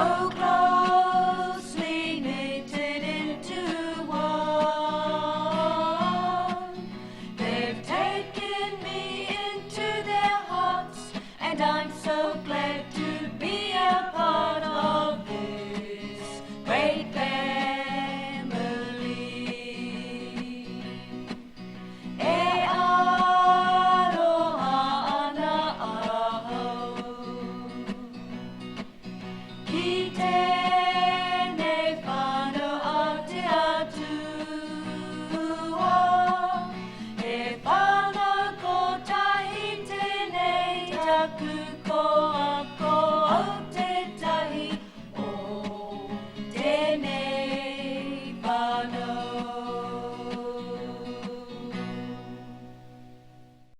so closely knitted into one. They've taken me into their hearts, and I'm so glad to be a part of this great family. E aloha ana aho, ki tēnei whānau Aotearoa, he whānau kotahi tēnei taku ko